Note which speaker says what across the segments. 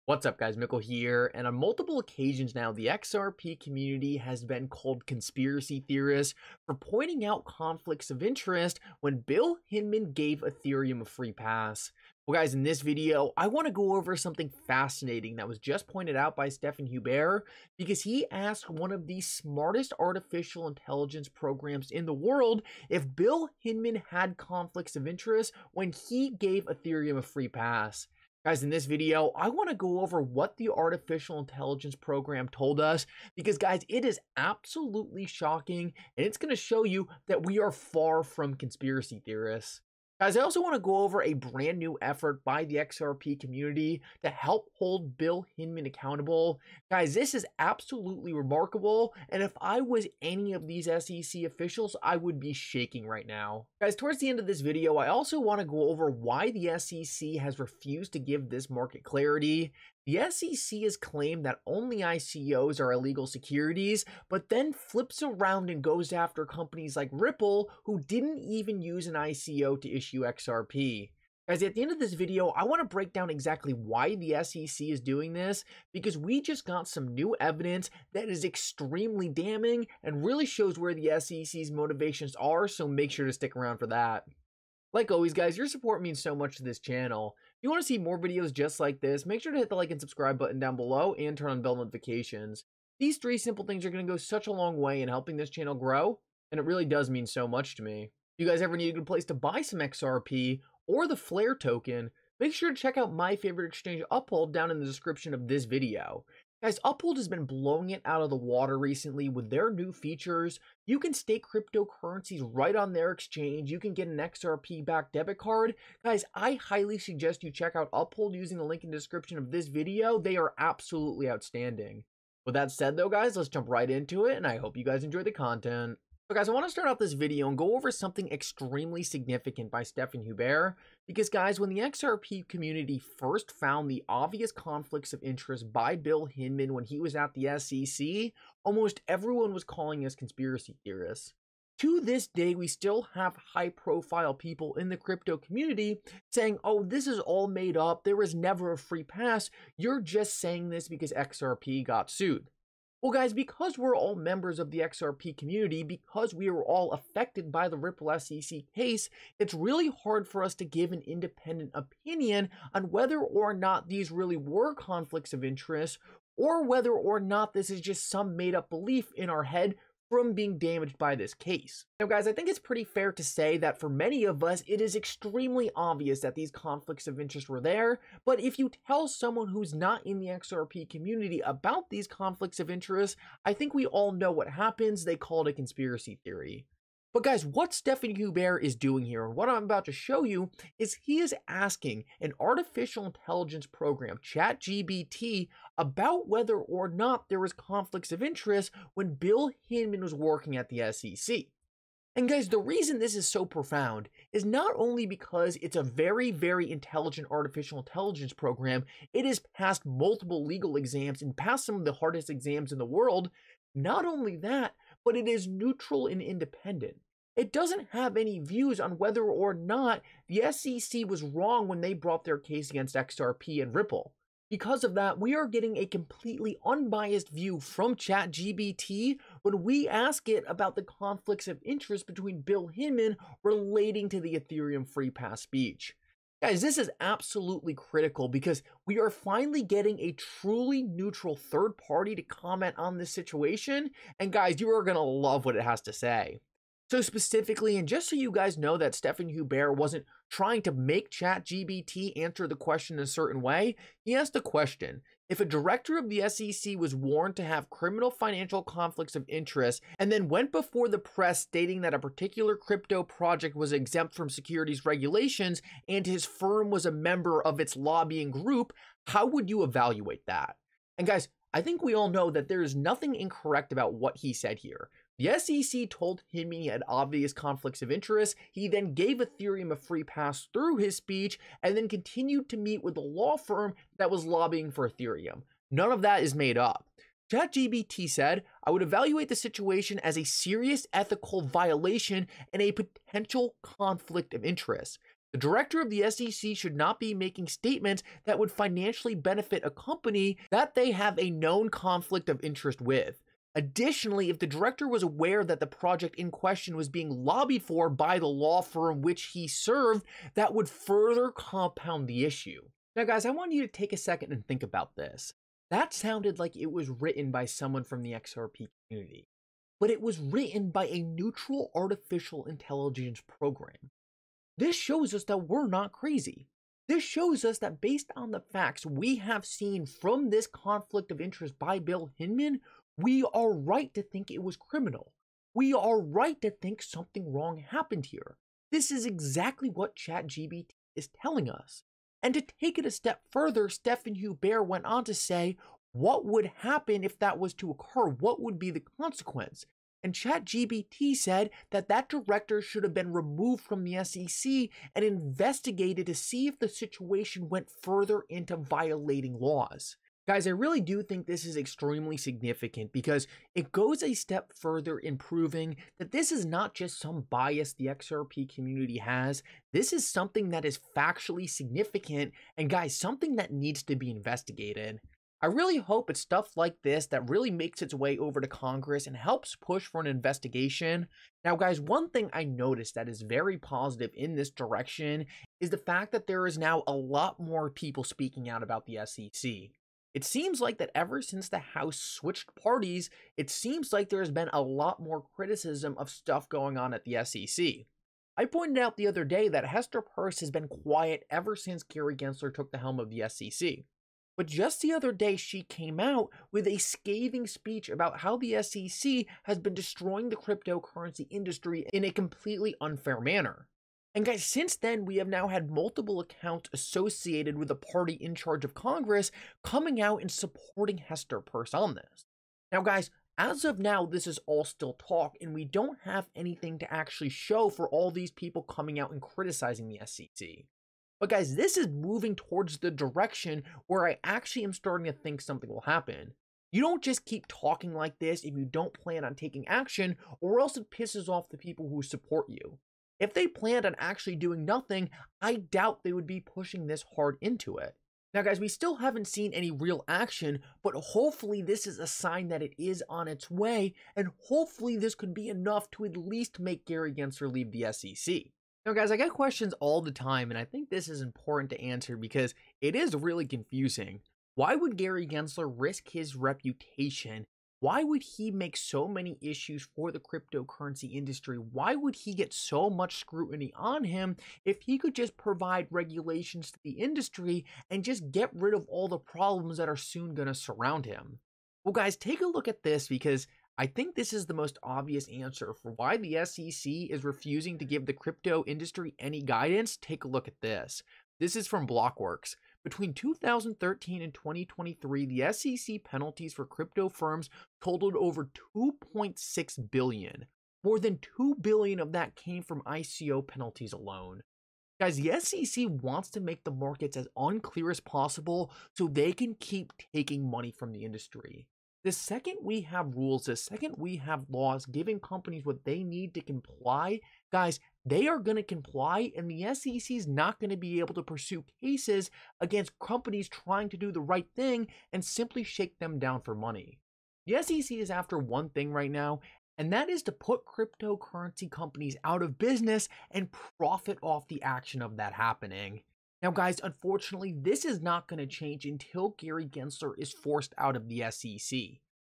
Speaker 1: What's up, guys? Mickle here, and on multiple occasions now, the XRP community has been called conspiracy theorists for pointing out conflicts of interest when Bill Hinman gave Ethereum a free pass. Well, guys, in this video, I want to go over something fascinating that was just pointed out by Stephen Huber because he asked one of the smartest artificial intelligence programs in the world if Bill Hinman had conflicts of interest when he gave Ethereum a free pass. Guys, in this video, I want to go over what the artificial intelligence program told us because, guys, it is absolutely shocking and it's going to show you that we are far from conspiracy theorists. Guys, I also want to go over a brand new effort by the XRP community to help hold Bill Hinman accountable. Guys, this is absolutely remarkable, and if I was any of these SEC officials, I would be shaking right now. Guys, towards the end of this video, I also want to go over why the SEC has refused to give this market clarity. The SEC has claimed that only ICOs are illegal securities, but then flips around and goes after companies like Ripple, who didn't even use an ICO to issue XRP. Guys, at the end of this video, I want to break down exactly why the SEC is doing this, because we just got some new evidence that is extremely damning and really shows where the SEC's motivations are, so make sure to stick around for that. Like always, guys, your support means so much to this channel. If you want to see more videos just like this, make sure to hit the like and subscribe button down below and turn on bell notifications. These three simple things are going to go such a long way in helping this channel grow, and it really does mean so much to me. If you guys ever need a good place to buy some XRP or the Flare token, make sure to check out my favorite exchange, Uphold, down in the description of this video. Guys, Uphold has been blowing it out of the water recently with their new features. You can stake cryptocurrencies right on their exchange. You can get an XRP-backed debit card. Guys, I highly suggest you check out Uphold using the link in the description of this video. They are absolutely outstanding. With that said, though, guys, let's jump right into it, and I hope you guys enjoy the content. So guys, I want to start out this video and go over something extremely significant by Stephen Huber, because guys, when the XRP community first found the obvious conflicts of interest by Bill Hinman when he was at the SEC, almost everyone was calling us conspiracy theorists. To this day, we still have high-profile people in the crypto community saying, oh, this is all made up, there was never a free pass, you're just saying this because XRP got sued. Well, guys, because we're all members of the XRP community, because we are all affected by the Ripple SEC case, it's really hard for us to give an independent opinion on whether or not these really were conflicts of interest, or whether or not this is just some made-up belief in our head from being damaged by this case. Now, guys, I think it's pretty fair to say that for many of us, it is extremely obvious that these conflicts of interest were there, but if you tell someone who's not in the XRP community about these conflicts of interest, I think we all know what happens. They call it a conspiracy theory. But guys, what Stephen Huber is doing here, and what I'm about to show you, is he is asking an artificial intelligence program, ChatGPT, about whether or not there was conflicts of interest when Bill Hinman was working at the SEC. And guys, the reason this is so profound is not only because it's a very, very intelligent artificial intelligence program, it has passed multiple legal exams and passed some of the hardest exams in the world. Not only that, but it is neutral and independent. It doesn't have any views on whether or not the SEC was wrong when they brought their case against XRP and Ripple. Because of that, we are getting a completely unbiased view from ChatGPT when we ask it about the conflicts of interest between Bill Hinman relating to the Ethereum free pass speech. Guys, this is absolutely critical because we are finally getting a truly neutral third party to comment on this situation. And guys, you are going to love what it has to say. So specifically, and just so you guys know that Stephen Huber wasn't trying to make ChatGPT answer the question in a certain way, he asked the question: if a director of the SEC was warned to have criminal financial conflicts of interest and then went before the press stating that a particular crypto project was exempt from securities regulations and his firm was a member of its lobbying group, how would you evaluate that? And guys, I think we all know that there is nothing incorrect about what he said here. The SEC told him he had obvious conflicts of interest. He then gave Ethereum a free pass through his speech and then continued to meet with the law firm that was lobbying for Ethereum. None of that is made up. ChatGPT said, I would evaluate the situation as a serious ethical violation and a potential conflict of interest. The director of the SEC should not be making statements that would financially benefit a company that they have a known conflict of interest with. Additionally, if the director was aware that the project in question was being lobbied for by the law firm which he served, that would further compound the issue. Now, guys, I want you to take a second and think about this. That sounded like it was written by someone from the XRP community, but it was written by a neutral artificial intelligence program. This shows us that we're not crazy. This shows us that based on the facts we have seen from this conflict of interest by Bill Hinman, we are right to think it was criminal. We are right to think something wrong happened here. This is exactly what ChatGPT is telling us. And to take it a step further, Stephen Hubert went on to say, what would happen if that was to occur? What would be the consequence? And ChatGPT said that that director should have been removed from the SEC and investigated to see if the situation went further into violating laws. Guys, I really do think this is extremely significant because it goes a step further in proving that this is not just some bias the XRP community has. This is something that is factually significant and, guys, something that needs to be investigated. I really hope it's stuff like this that really makes its way over to Congress and helps push for an investigation. Now, guys, one thing I noticed that is very positive in this direction is the fact that there is now a lot more people speaking out about the SEC. It seems like that ever since the House switched parties, it seems like there has been a lot more criticism of stuff going on at the SEC. I pointed out the other day that Hester Peirce has been quiet ever since Gary Gensler took the helm of the SEC. But just the other day, she came out with a scathing speech about how the SEC has been destroying the cryptocurrency industry in a completely unfair manner. And guys, since then, we have now had multiple accounts associated with the party in charge of Congress coming out and supporting Hester Peirce on this. Now, guys, as of now, this is all still talk, and we don't have anything to actually show for all these people coming out and criticizing the SEC. But guys, this is moving towards the direction where I actually am starting to think something will happen. You don't just keep talking like this if you don't plan on taking action, or else it pisses off the people who support you. If they planned on actually doing nothing, I doubt they would be pushing this hard into it. Now, guys, we still haven't seen any real action, but hopefully this is a sign that it is on its way, and hopefully this could be enough to at least make Gary Gensler leave the SEC. Now, guys, I get questions all the time, and I think this is important to answer because it is really confusing. Why would Gary Gensler risk his reputation? Why would he make so many issues for the cryptocurrency industry? Why would he get so much scrutiny on him if he could just provide regulations to the industry and just get rid of all the problems that are soon going to surround him? Well, guys, take a look at this because I think this is the most obvious answer for why the SEC is refusing to give the crypto industry any guidance. Take a look at this. This is from Blockworks. Between 2013 and 2023, the SEC penalties for crypto firms totaled over $2.6 billion. More than $2 billion of that came from ICO penalties alone. Guys, the SEC wants to make the markets as unclear as possible so they can keep taking money from the industry. The second we have rules, the second we have laws giving companies what they need to comply, guys, they are going to comply, and the SEC is not going to be able to pursue cases against companies trying to do the right thing and simply shake them down for money. The SEC is after one thing right now, and that is to put cryptocurrency companies out of business and profit off the action of that happening. Now, guys, unfortunately, this is not going to change until Gary Gensler is forced out of the SEC.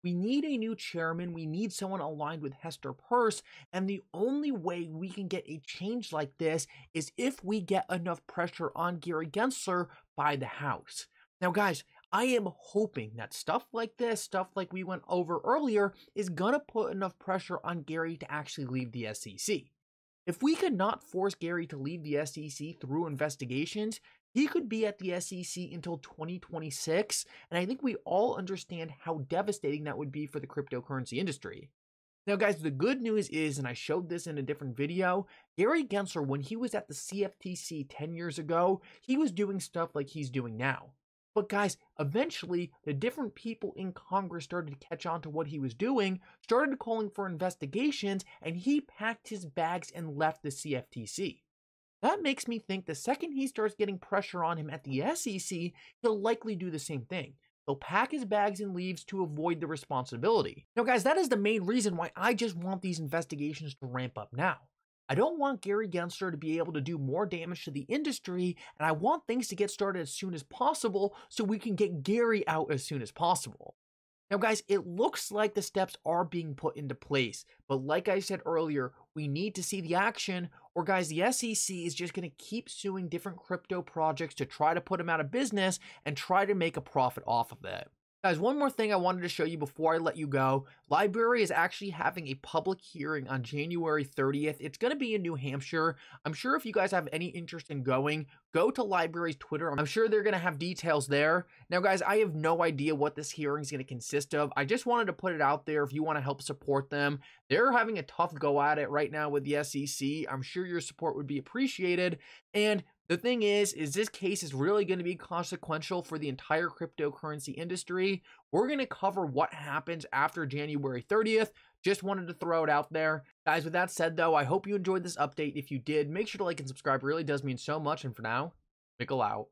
Speaker 1: We need a new chairman, we need someone aligned with Hester Peirce, and the only way we can get a change like this is if we get enough pressure on Gary Gensler by the House. Now, guys, I am hoping that stuff like this, stuff like we went over earlier, is going to put enough pressure on Gary to actually leave the SEC. If we could not force Gary to leave the SEC through investigations, he could be at the SEC until 2026, and I think we all understand how devastating that would be for the cryptocurrency industry. Now, guys, the good news is, and I showed this in a different video, Gary Gensler, when he was at the CFTC 10 years ago, he was doing stuff like he's doing now. But guys, eventually, the different people in Congress started to catch on to what he was doing, started calling for investigations, and he packed his bags and left the CFTC. That makes me think the second he starts getting pressure on him at the SEC, he'll likely do the same thing. He'll pack his bags and leaves to avoid the responsibility. Now, guys, that is the main reason why I just want these investigations to ramp up now. I don't want Gary Gensler to be able to do more damage to the industry, and I want things to get started as soon as possible so we can get Gary out as soon as possible. Now, guys, it looks like the steps are being put into place, but like I said earlier, we need to see the action, or guys, the SEC is just going to keep suing different crypto projects to try to put them out of business and try to make a profit off of it. Guys, one more thing I wanted to show you before I let you go. Library is actually having a public hearing on January 30th. It's going to be in New Hampshire. I'm sure if you guys have any interest in going, go to Library's Twitter. I'm sure they're going to have details there. Now, guys, I have no idea what this hearing is going to consist of. I just wanted to put it out there if you want to help support them. They're having a tough go at it right now with the SEC. I'm sure your support would be appreciated. And the thing is this case is really going to be consequential for the entire cryptocurrency industry. We're going to cover what happens after January 30th. Just wanted to throw it out there. Guys, with that said, though, I hope you enjoyed this update. If you did, make sure to like and subscribe. It really does mean so much. And for now, Mickle out.